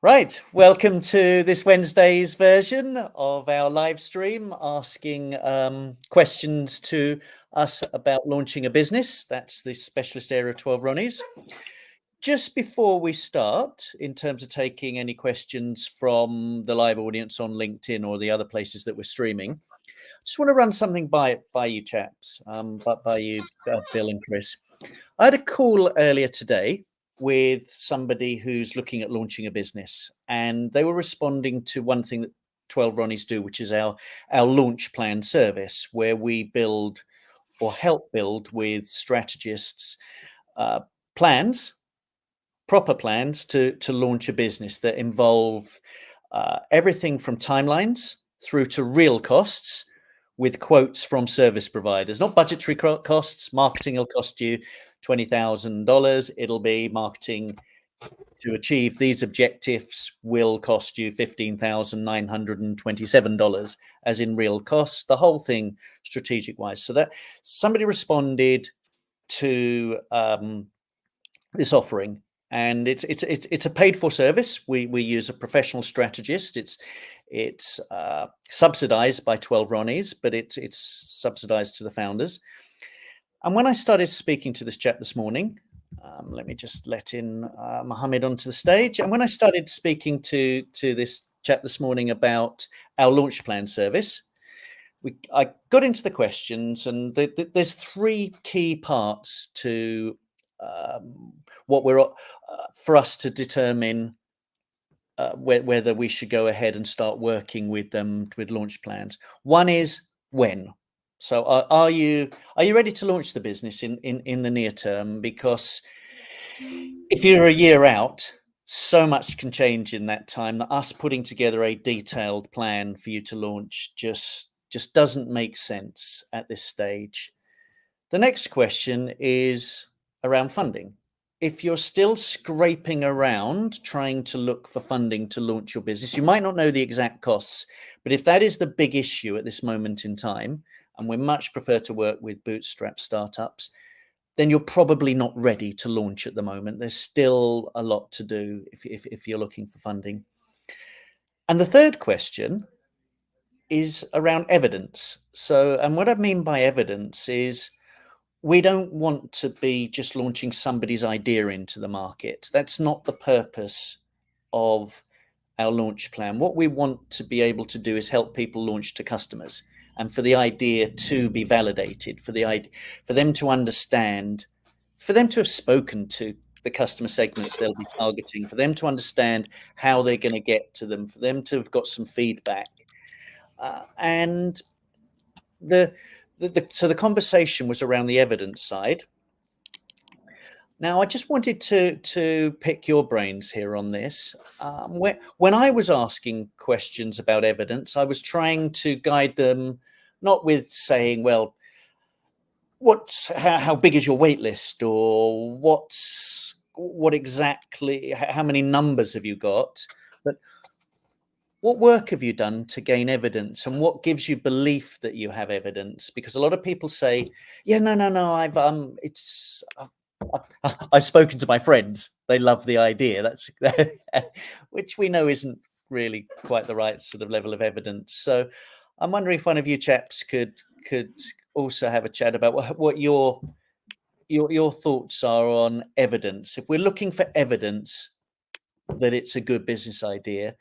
Right, welcome to this Wednesday's version of our live stream, asking questions to us about launching a business. That's the specialist area of 12 Ronnies. Just before we start, in terms of taking any questions from the live audience on LinkedIn or the other places that we're streaming, I just want to run something by you chaps, by you, Bill and Chris. I had a call earlier today with somebody who's looking at launching a business, and they were responding to one thing that 12 Ronnies do, which is our launch plan service, where we build or help build with strategists proper plans to launch a business that involve everything from timelines through to real costs, with quotes from service providers, not budgetary costs. Marketing will cost you $20,000. It'll be marketing to achieve these objectives will cost you $15,927, as in real costs, the whole thing strategic wise. So that somebody responded to this offering, and it's a paid for service. We use a professional strategist. It's subsidized by 12 Ronnies, but it's subsidized to the founders. And when I started speaking to this chap this morning, let me just let in Mohammed onto the stage. And when I started speaking to this chap this morning about our launch plan service, I got into the questions, and there's three key parts to what we're for us to determine whether we should go ahead and start working with them with launch plans. One is when. So are you ready to launch the business in the near term? Because if you're a year out, so much can change in that time that us putting together a detailed plan for you to launch just doesn't make sense at this stage. The next question is around funding. If you're still scraping around trying to look for funding to launch your business, you might not know the exact costs, but if that is the big issue at this moment in time, and we much prefer to work with bootstrap startups, then you're probably not ready to launch at the moment. There's still a lot to do if you're looking for funding. And the third question is around evidence. So, and what I mean by evidence is, we don't want to be just launching somebody's idea into the market. That's not the purpose of our launch plan. What we want to be able to do is help people launch to customers, and for the idea to be validated, for them to understand, for them to have spoken to the customer segments they'll be targeting, for them to understand how they're going to get to them, for them to have got some feedback. And so the conversation was around the evidence side. Now, I just wanted to pick your brains here on this. When I was asking questions about evidence, I was trying to guide them, not with saying, well, how big is your wait list, or what exactly, how many numbers have you got, but what work have you done to gain evidence, and what gives you belief that you have evidence? Because a lot of people say, yeah, no, I've spoken to my friends. They love the idea. That's which we know isn't really quite the right sort of level of evidence. So I'm wondering if one of you chaps could also have a chat about what your thoughts are on evidence. If we're looking for evidence that it's a good business idea,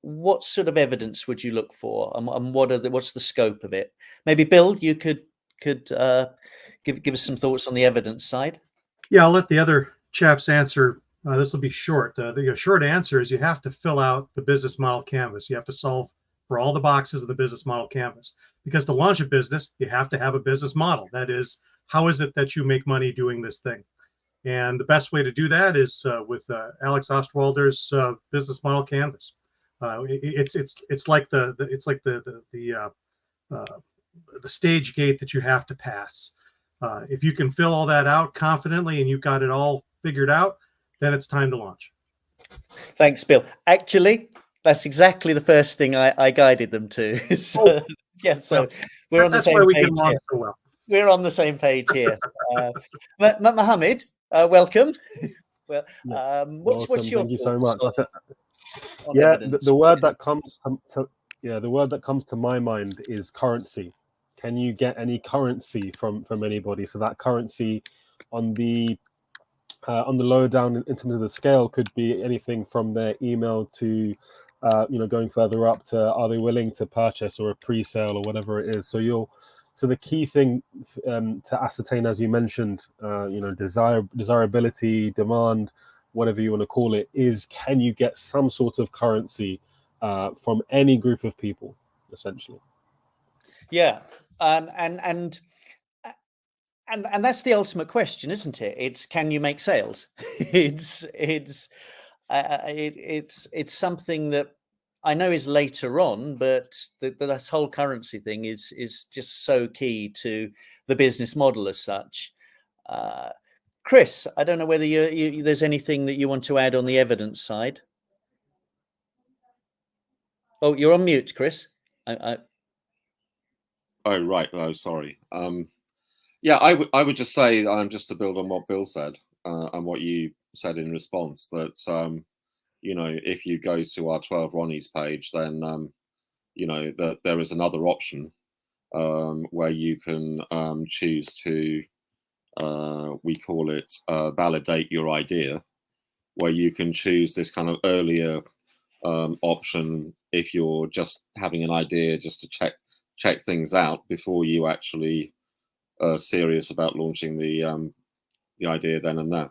what sort of evidence would you look for, and what's the scope of it? Maybe Bill, you could give us some thoughts on the evidence side. Yeah, I'll let the other chaps answer. This will be short. The short answer is you have to fill out the business model canvas. You have to solve for all the boxes of the business model canvas, because to launch a business, you have to have a business model. That is, how is it that you make money doing this thing? And the best way to do that is with Alex Ostwalder's business model canvas. It's like the stage gate that you have to pass. If you can fill all that out confidently and you've got it all figured out, then it's time to launch. Thanks, Bill. Actually, that's exactly the first thing I guided them to. So, we're on the same page here. So well. We're on the same page here. Mohammed, welcome. Well, what's your Thank you so much. Yeah, evidence? the word that comes the word that comes to my mind is currency. Can you get any currency from anybody? So that currency on the lower down in terms of the scale could be anything from their email to going further up to are they willing to purchase or a pre-sale or whatever it is. So the key thing to ascertain, as you mentioned, desirability, demand, whatever you want to call it, is can you get some sort of currency from any group of people, essentially. Yeah, and that's the ultimate question, isn't it? It's can you make sales? it's something that I know is later on, but this whole currency thing is just so key to the business model as such. Chris, I don't know whether there's anything that you want to add on the evidence side. Oh, you're on mute, Chris. Oh, right. Oh, sorry. Yeah, I would just say, just to build on what Bill said and what you said in response, that if you go to our 12 Ronnies page, then that there is another option where you can choose to we call it validate your idea, where you can choose this kind of earlier option if you're just having an idea, just to check things out before you actually are serious about launching the idea then and there.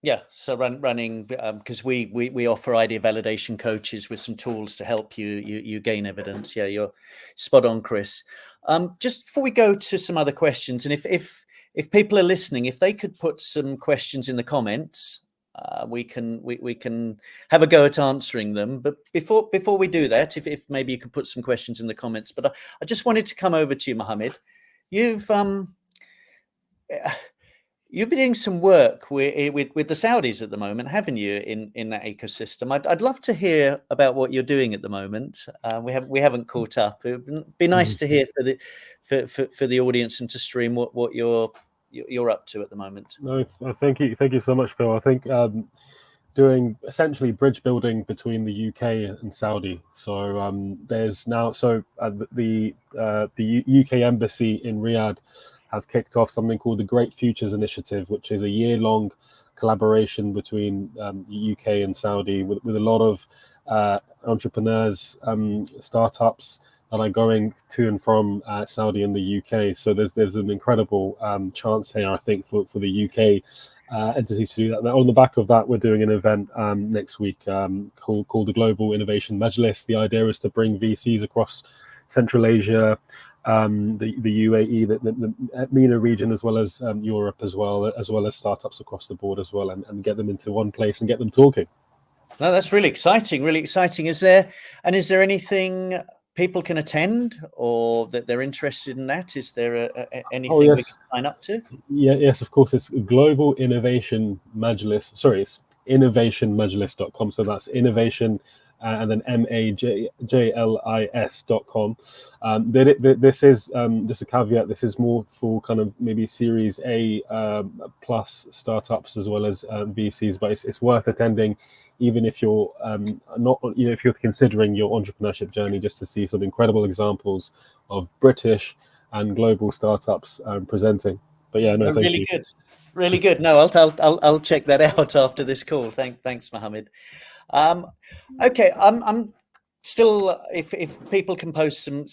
Yeah, so running because we offer idea validation coaches with some tools to help you gain evidence. Yeah, you're spot on, Chris. Just before we go to some other questions, and if people are listening, if they could put some questions in the comments, we can have a go at answering them. But before we do that, if maybe you could put some questions in the comments. But I just wanted to come over to you, Mohammed. You've been doing some work with the Saudis at the moment, haven't you? In that ecosystem, I'd love to hear about what you're doing at the moment. We haven't caught up. It'd be nice to hear for the audience and to stream what you're up to at the moment. No, thank you so much, Bill. I think doing essentially bridge building between the UK and Saudi. So there's now the UK embassy in Riyadh have kicked off something called the Great Futures Initiative, which is a year-long collaboration between the UK and Saudi with a lot of entrepreneurs, startups that are going to and from Saudi and the UK. So there's an incredible chance here, I think, for the UK entities to do that. On the back of that, we're doing an event next week called the Global Innovation Majlis. The idea is to bring VCs across Central Asia, the UAE, the MENA region, as well as Europe, as well as startups across the board as well, and get them into one place and get them talking. No, that's really exciting. Really exciting. Is there anything people can attend or that they're interested in that? Is there anything we can sign up to? Yes, of course. It's Global Innovation Majlis. Sorry, it's innovationmajlis.com. So that's innovation and then majlis.com. This is just a caveat. This is more for kind of maybe Series A plus startups as well as VCs, but it's worth attending, even if you're not, if you're considering your entrepreneurship journey, just to see some incredible examples of British and global startups presenting. But yeah, no, thank you. Really good. No, I'll check that out after this call. Thanks, Mohammed. Okay, I'm still. If people can post some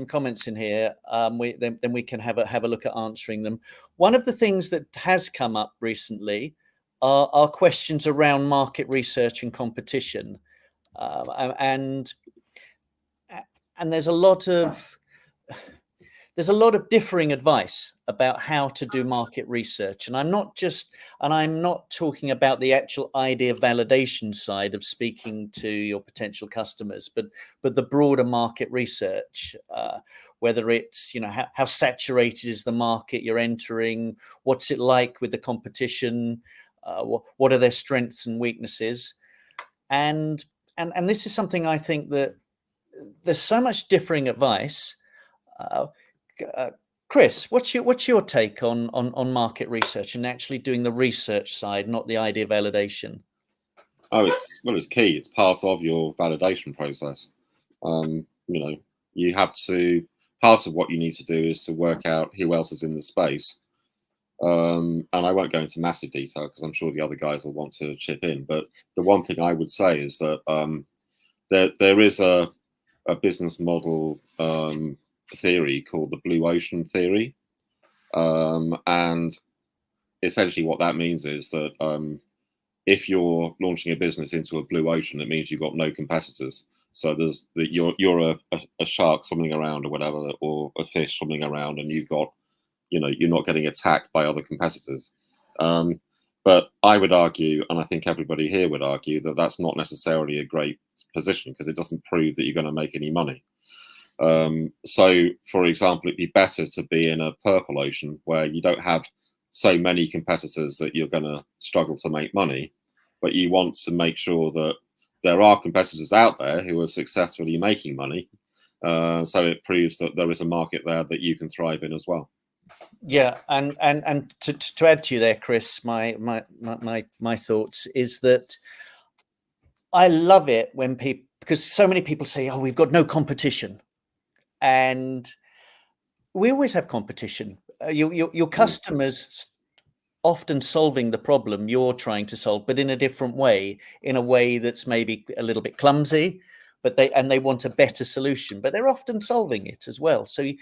comments in here, then we can have a look at answering them. One of the things that has come up recently are questions around market research and competition, and there's a lot of differing advice about how to do market research. And I'm not talking about the actual idea validation side of speaking to your potential customers, but the broader market research, whether it's, how saturated is the market you're entering? What's it like with the competition? What are their strengths and weaknesses? And this is something I think that there's so much differing advice. Chris, what's your take on market research and actually doing the research side, not the idea validation? Oh, it's key. It's part of your validation process. You have to. Part of what you need to do is to work out who else is in the space. And I won't go into massive detail because I'm sure the other guys will want to chip in. But the one thing I would say is that there is a business model theory called the blue ocean theory, and essentially what that means is that if you're launching a business into a blue ocean, it means you've got no competitors. So you're a shark swimming around or whatever, or a fish swimming around, and you've got, you're not getting attacked by other competitors. But I would argue, and I think everybody here would argue, that that's not necessarily a great position because it doesn't prove that you're going to make any money. So, for example, it'd be better to be in a purple ocean where you don't have so many competitors that you're going to struggle to make money, but you want to make sure that there are competitors out there who are successfully making money. So it proves that there is a market there that you can thrive in as well. Yeah, and to add to you there, Chris, my thoughts is that I love it when people, because so many people say, "Oh, we've got no competition," and we always have competition. Your customers often solving the problem you're trying to solve, but in a different way, in a way that's maybe a little bit clumsy, but they want a better solution, but they're often solving it as well. So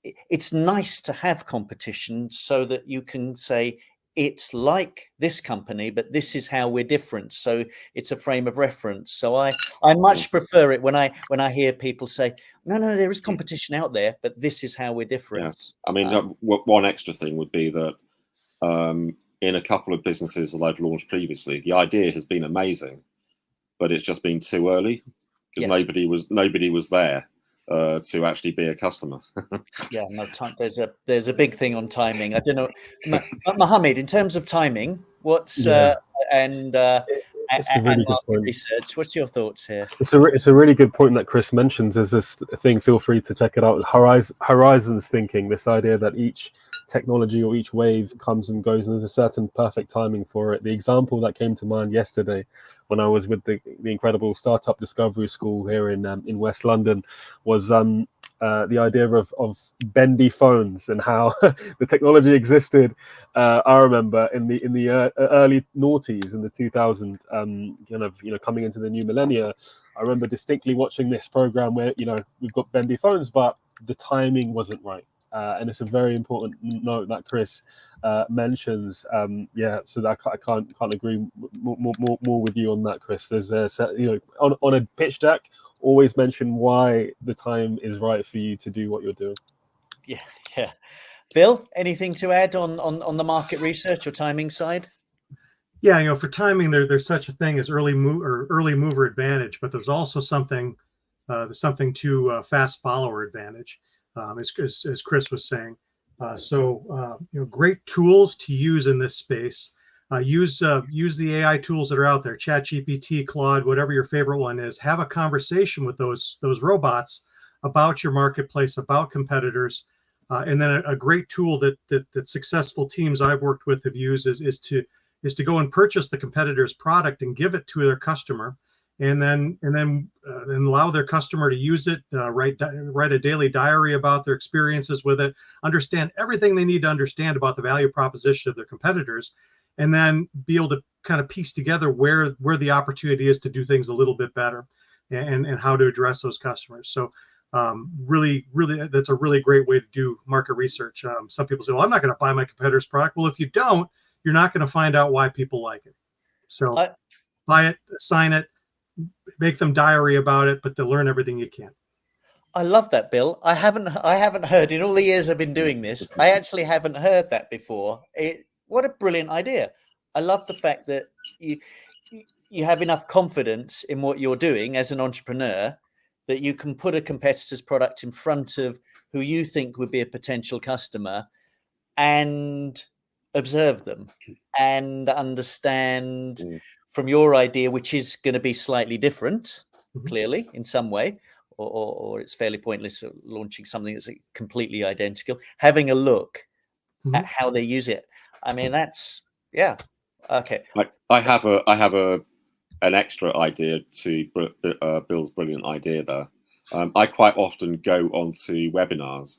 it's nice to have competition so that you can say it's like this company, but this is how we're different. So it's a frame of reference. So I much prefer it when I hear people say, no, there is competition out there, but this is how we're different. Yes. I mean, one extra thing would be that in a couple of businesses that I've launched previously, the idea has been amazing, but it's just been too early because nobody was there to actually be a customer. Yeah, no time. There's a big thing on timing. I don't know, Mohammed, in terms of timing, what's and market research. What's your thoughts here? It's a really good point that Chris mentions. There's this thing, feel free to check it out. Horizons thinking, this idea that each technology or each wave comes and goes, and there's a certain perfect timing for it. The example that came to mind yesterday when I was with the incredible Startup Discovery School here in West London was the idea of bendy phones and how the technology existed. I remember in the early noughties, in the 2000s, coming into the new millennia. I remember distinctly watching this program where we've got bendy phones, but the timing wasn't right. And it's a very important note that Chris mentions. So that I can't agree more with you on that, Chris. There's on a pitch deck, always mention why the time is right for you to do what you're doing. Yeah. Phil, anything to add on the market research or timing side? Yeah, for timing, there's such a thing as early mover advantage, but there's also something to fast follower advantage. As Chris was saying. Great tools to use in this space. Use the AI tools that are out there, ChatGPT, Claude, whatever your favorite one is. Have a conversation with those robots about your marketplace, about competitors. And then a great tool that successful teams I've worked with have used is to go and purchase the competitor's product and give it to their customer. And then allow their customer to use it, write a daily diary about their experiences with it, understand everything they need to understand about the value proposition of their competitors, and then be able to kind of piece together where the opportunity is to do things a little bit better and how to address those customers. So really, that's a really great way to do market research. Some people say, well, I'm not going to buy my competitor's product. Well, if you don't, you're not going to find out why people like it. So buy it, sign it, make them diary about it, but they'll learn everything you can. I love that, Bill. I haven't heard in all the years I've been doing this. I actually haven't heard that before. What a brilliant idea. I love the fact that you have enough confidence in what you're doing as an entrepreneur that you can put a competitor's product in front of who you think would be a potential customer and observe them and understand from your idea, which is going to be slightly different, clearly, in some way, or it's fairly pointless launching something that's completely identical, having a look at how they use it. I mean, that's Okay. I have an extra idea to Bill's brilliant idea there. I quite often go onto webinars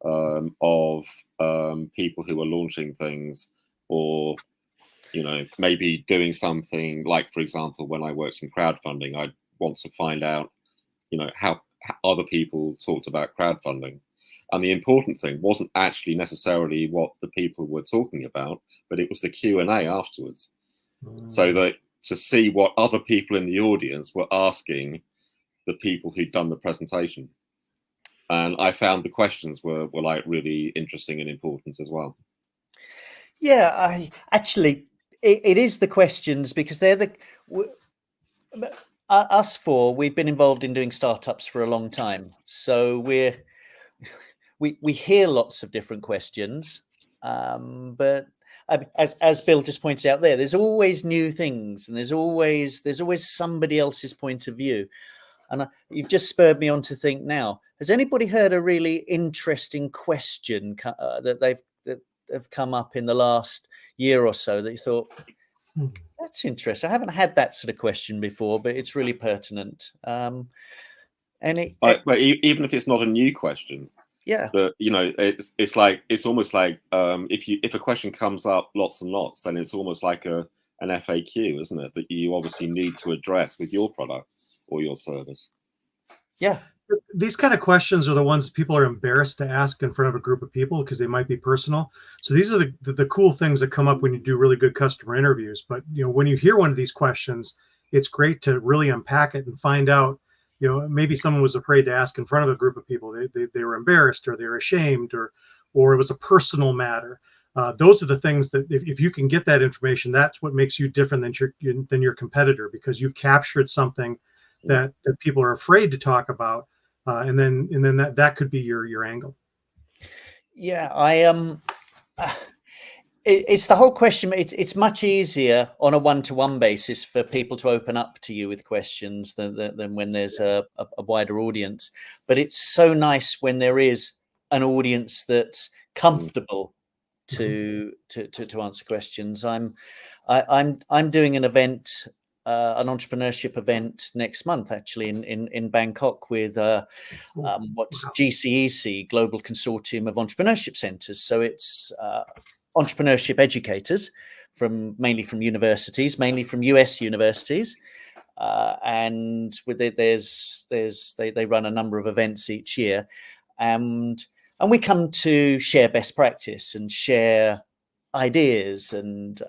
of people who are launching things, or maybe doing something like, for example, when I worked in crowdfunding, I'd want to find out how other people talked about crowdfunding. And the important thing wasn't actually necessarily what the people were talking about, but it was the Q&A afterwards. So that to see what other people in the audience were asking the people who'd done the presentation. And I found the questions were like really interesting and important as well. Yeah, I actually, it is the questions, because they're us four. We've been involved in doing startups for a long time, so we hear lots of different questions, but as Bill just pointed out there's always new things, and there's always somebody else's point of view. And you've just spurred me on to think now, has anybody heard a really interesting question that have come up in the last year or so that you thought, that's interesting? I haven't had that sort of question before, but it's really pertinent. But even if it's not a new question, yeah, but it's almost like if a question comes up lots and lots, then it's almost like an FAQ, isn't it? That you obviously need to address with your product or your service. Yeah. These kind of questions are the ones people are embarrassed to ask in front of a group of people because they might be personal. So these are the cool things that come up when you do really good customer interviews. But when you hear one of these questions, it's great to really unpack it and find out, maybe someone was afraid to ask in front of a group of people. They were embarrassed, or they were ashamed, or it was a personal matter. Those are the things that if you can get that information, that's what makes you different than your competitor, because you've captured something that people are afraid to talk about. And then that could be your angle. Yeah, it's the whole question. It's much easier on a one-to-one basis for people to open up to you with questions than when there's a wider audience. But it's so nice when there is an audience that's comfortable to answer questions. I'm doing an event, an entrepreneurship event next month, actually in Bangkok, with what's GCEC, Global Consortium of Entrepreneurship Centres. So it's entrepreneurship educators mainly from universities, mainly from US universities, and they run a number of events each year, and we come to share best practice and share ideas, and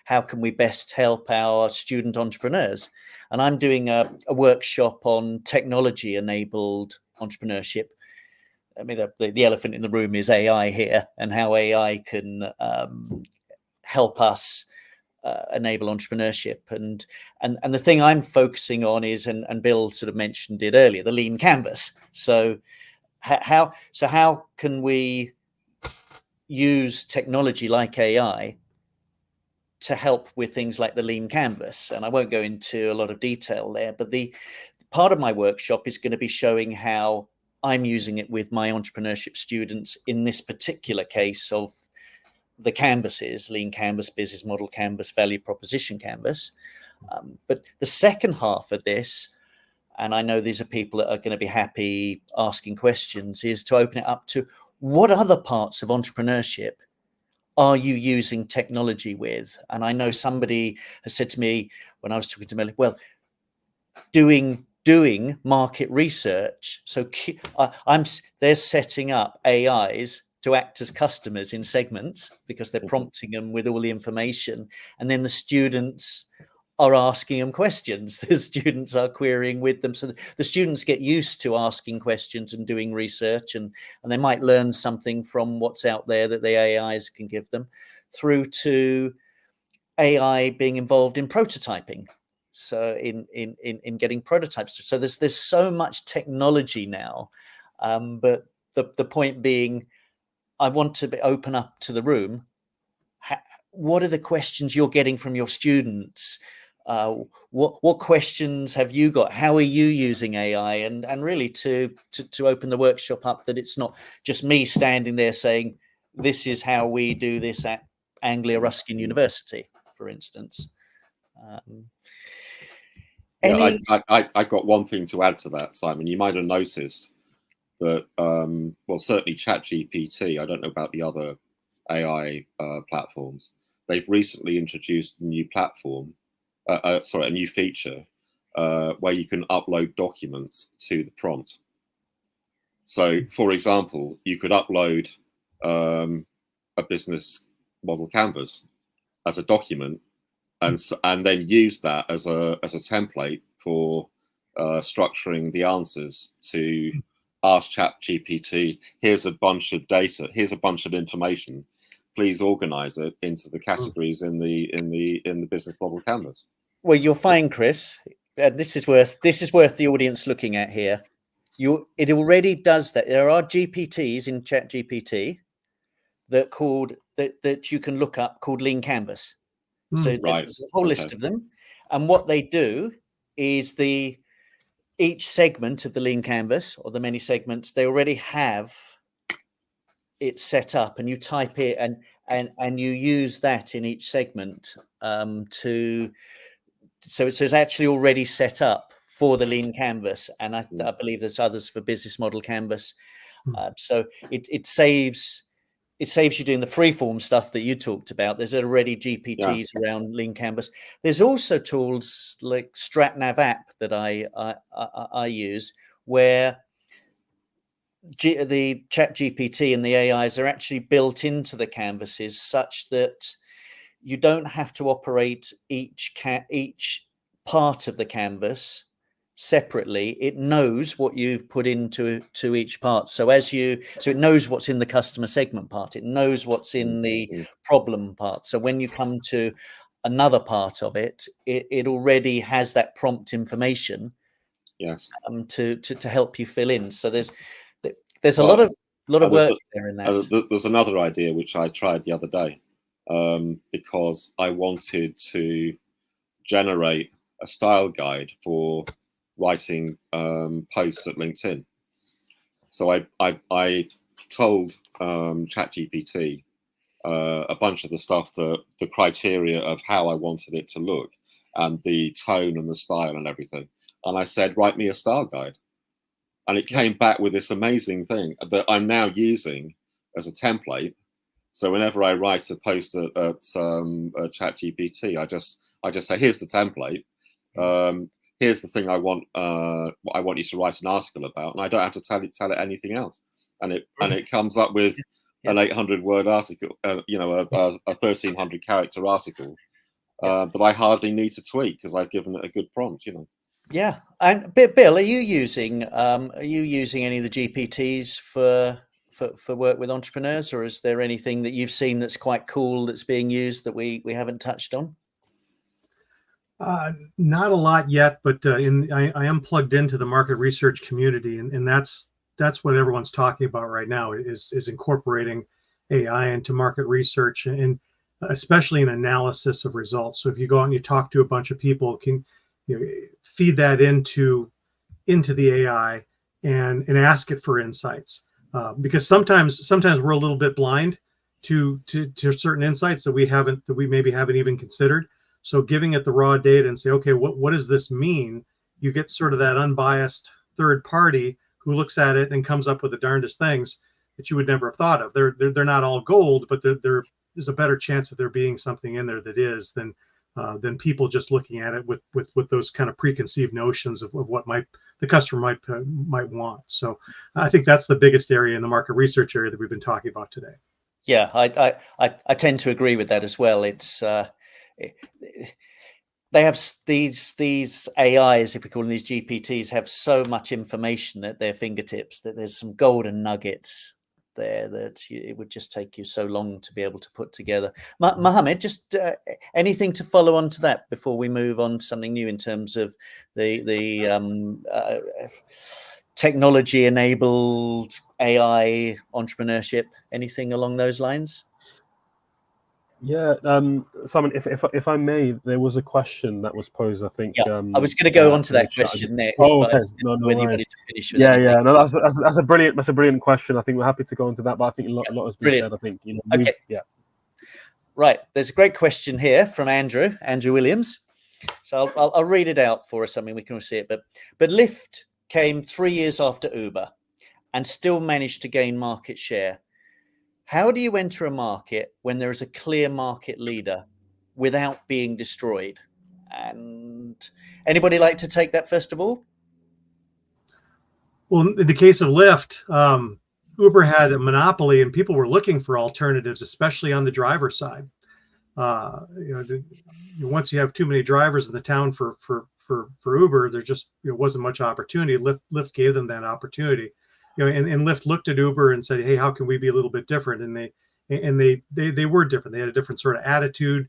how can we best help our student entrepreneurs. And I'm doing a workshop on technology-enabled entrepreneurship. I mean, the elephant in the room is AI here, and how AI can help us enable entrepreneurship. And the thing I'm focusing on is, and Bill sort of mentioned it earlier, the lean canvas. So how can we use technology like AI to help with things like the lean canvas? And I won't go into a lot of detail there, but the part of my workshop is going to be showing how I'm using it with my entrepreneurship students in this particular case of the canvases: lean canvas, business model canvas, value proposition canvas. But the second half of this, and I know these are people that are going to be happy asking questions, is to open it up to what other parts of entrepreneurship are you using technology with? And I know somebody has said to me when I was talking to Mel, well, doing market research. So they're setting up AIs to act as customers in segments, because they're prompting them with all the information, and then the students are asking them questions. The students are querying with them. So the students get used to asking questions and doing research, and they might learn something from what's out there that the AIs can give them, through to AI being involved in prototyping. So in getting prototypes. So there's so much technology now. But the point being, I want to open up to the room. What are the questions you're getting from your students? What questions have you got? How are you using AI? And really to open the workshop up, that it's not just me standing there saying, this is how we do this at Anglia Ruskin University, for instance. Yeah, I got one thing to add to that, Simon. You might have noticed that, well, certainly ChatGPT, I don't know about the other AI platforms, they've recently introduced a new platform, a new feature where you can upload documents to the prompt. So, for example, you could upload a business model canvas as a document, and then use that as a template for structuring the answers to ask ChatGPT. Here's a bunch of data. Here's a bunch of information. Please organize it into the categories in the business model canvas. Well, you'll find, Chris, this is worth the audience looking at here. It already does that. There are GPTs in ChatGPT that you can look up called Lean Canvas. So there's a whole list of them, and what they do is each segment of the Lean Canvas, or the many segments, they already have it set up, and you type it and you use that in each segment so it's actually already set up for the Lean Canvas, and I believe there's others for business model canvas. So it saves you doing the freeform stuff that you talked about. There's already GPTs around Lean Canvas. There's also tools like StratNav app that I use, where the ChatGPT and the AIs are actually built into the canvases, such that you don't have to operate each part of the canvas separately. It knows what you've put into each part. So it knows what's in the customer segment part. It knows what's in the problem part. So when you come to another part of it, it already has that prompt information. Yes. To help you fill in. So there's a lot of work there in that. There's another idea which I tried the other day, because I wanted to generate a style guide for writing posts at LinkedIn. So I told ChatGPT a bunch of the stuff, the criteria of how I wanted it to look, and the tone and the style and everything. And I said, write me a style guide. And it came back with this amazing thing that I'm now using as a template. So whenever I write a post at ChatGPT, I just say, here's the template. Here's the thing I want you to write an article about, and I don't have to tell it anything else. And it comes up with an 800-word article, a 1,300 character article that I hardly need to tweak because I've given it a good prompt. Yeah, and Bill, are you using any of the GPTs for work with entrepreneurs, or is there anything that you've seen that's quite cool that's being used that we haven't touched on? Not a lot yet, but I am plugged into the market research community, and that's what everyone's talking about right now is incorporating AI into market research, and especially in analysis of results. So if you go out and you talk to a bunch of people, can feed that into the AI and ask it for insights, because sometimes we're a little bit blind to certain insights that we maybe haven't even considered. So giving it the raw data and say, okay, what does this mean? You get sort of that unbiased third party who looks at it and comes up with the darndest things that you would never have thought of. They're not all gold, but there's a better chance that there being something in there that is than people just looking at it with those kind of preconceived notions of what the customer might want. So I think that's the biggest area in the market research area that we've been talking about today. Yeah, I tend to agree with that as well. It's they have these AIs, if we call them these GPTs, have so much information at their fingertips that there's some golden nuggets there that it would just take you so long to be able to put together. Mohammed, just anything to follow on to that before we move on to something new in terms of the technology-enabled AI entrepreneurship? Anything along those lines? Yeah, Simon, if I may, there was a question that was posed. I think. Yeah, I was going to go on to that question next. Oh, okay. No, whether you wanted to finish with anything. anything. No, that's a brilliant question. I think we're happy to go into that, but I think a lot has been said. I think Okay. Yeah. Right, there's a great question here from Andrew Williams. So I'll read it out for us. I mean, we can all see it, but Lyft came 3 years after Uber and still managed to gain market share. How do you enter a market when there is a clear market leader without being destroyed? And anybody like to take that first of all? Well, in the case of Lyft, Uber had a monopoly, and people were looking for alternatives, especially on the driver side. Once you have too many drivers in the town for Uber, there just wasn't much opportunity. Lyft gave them that opportunity, and Lyft looked at Uber and said, "Hey, how can we be a little bit different?" And they were different. They had a different sort of attitude.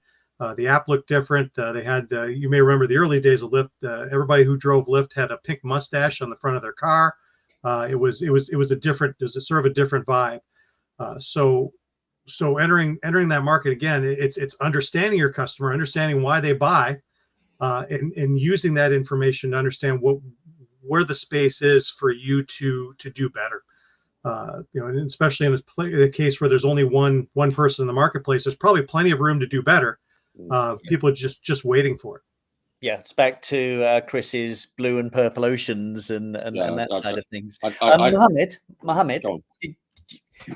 The app looked different. They had, you may remember the early days of Lyft. Everybody who drove Lyft had a pink mustache on the front of their car. It was a sort of a different vibe. So entering that market again, it's understanding your customer, understanding why they buy, and using that information to understand where the space is for you to do better. And especially in the case where there's only one person in the marketplace, there's probably plenty of room to do better. People are just waiting for it. Yeah, it's back to Chris's blue and purple oceans and that side of things. Mohammed,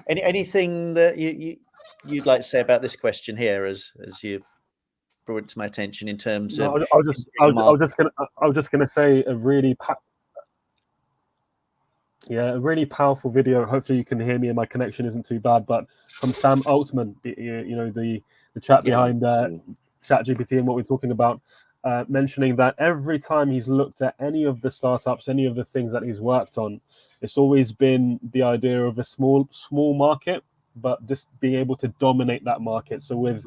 anything that you'd like to say about this question here, as you brought it to my attention in terms of? I was just gonna say a really powerful video. Hopefully you can hear me and my connection isn't too bad. But from Sam Altman, the chap behind ChatGPT and what we're talking about. Mentioning that every time he's looked at any of the startups, any of the things that he's worked on, it's always been the idea of a small market, but just being able to dominate that market. So with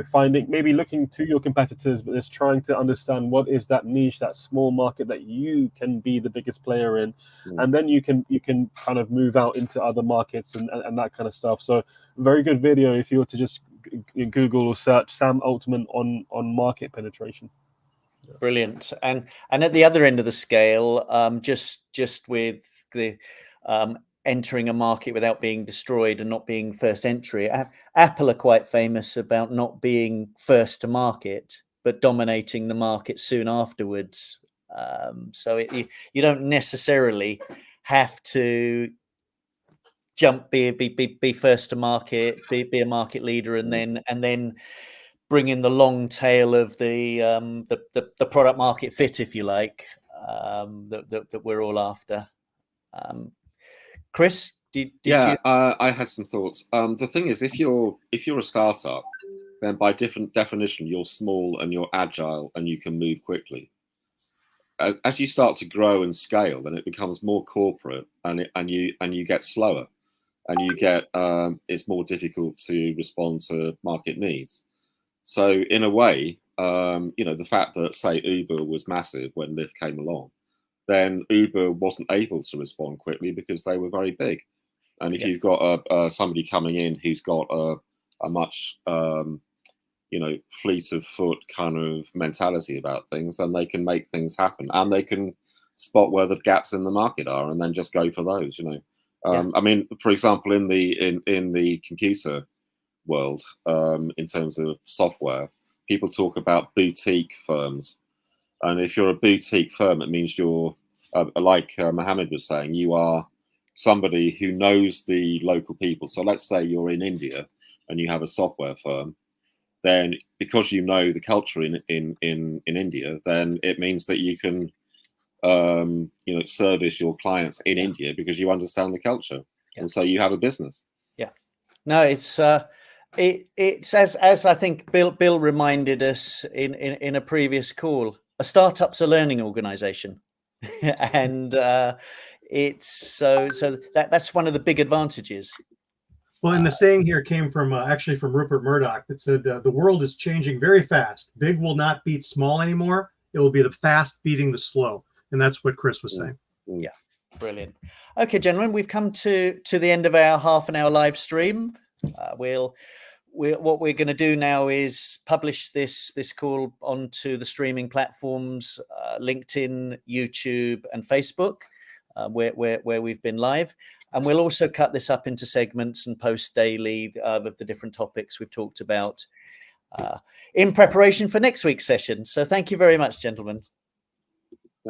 finding, maybe looking to your competitors, but just trying to understand what is that niche, that small market that you can be the biggest player in, and then you can kind of move out into other markets and that kind of stuff. So very good video if you were to just in Google or search Sam Altman on market penetration. Brilliant. And at the other end of the scale, just with the entering a market without being destroyed and not being first entry, Apple are quite famous about not being first to market, but dominating the market soon afterwards. So you don't necessarily have to be first to market, be a market leader, and then bring in the long tail of the product market fit, if you like, that we're all after. Chris, did you? I had some thoughts. The thing is, if you're a startup, then by different definition, you're small and you're agile and you can move quickly. As you start to grow and scale, then it becomes more corporate and you get slower. And you get it's more difficult to respond to market needs. So in a way, the fact that, say, Uber was massive when Lyft came along, then Uber wasn't able to respond quickly because they were very big. And if you've got somebody coming in who's got a much fleet of foot kind of mentality about things, then they can make things happen and they can spot where the gaps in the market are and then just go for those. I mean, for example, in the computer world, in terms of software, people talk about boutique firms, and if you're a boutique firm, it means you're like Mohammed was saying, you are somebody who knows the local people. So let's say you're in India and you have a software firm, then because you know the culture in India, then it means that you can service your clients in India because you understand the culture, and so you have a business. No, it's as I think Bill reminded us in a previous call, a startup's a learning organization. And it's so that's one of the big advantages. Well, and the saying here came from actually from Rupert Murdoch that said the world is changing very fast. Big will not beat small anymore. It will be the fast beating the slow. And that's what Chris was saying. Yeah, brilliant. Okay, gentlemen, we've come to the end of our half an hour live stream. What we're going to do now is publish this call onto the streaming platforms, LinkedIn, YouTube, and Facebook. where we've been live. And we'll also cut this up into segments and post daily of the different topics we've talked about in preparation for next week's session. So thank you very much, gentlemen.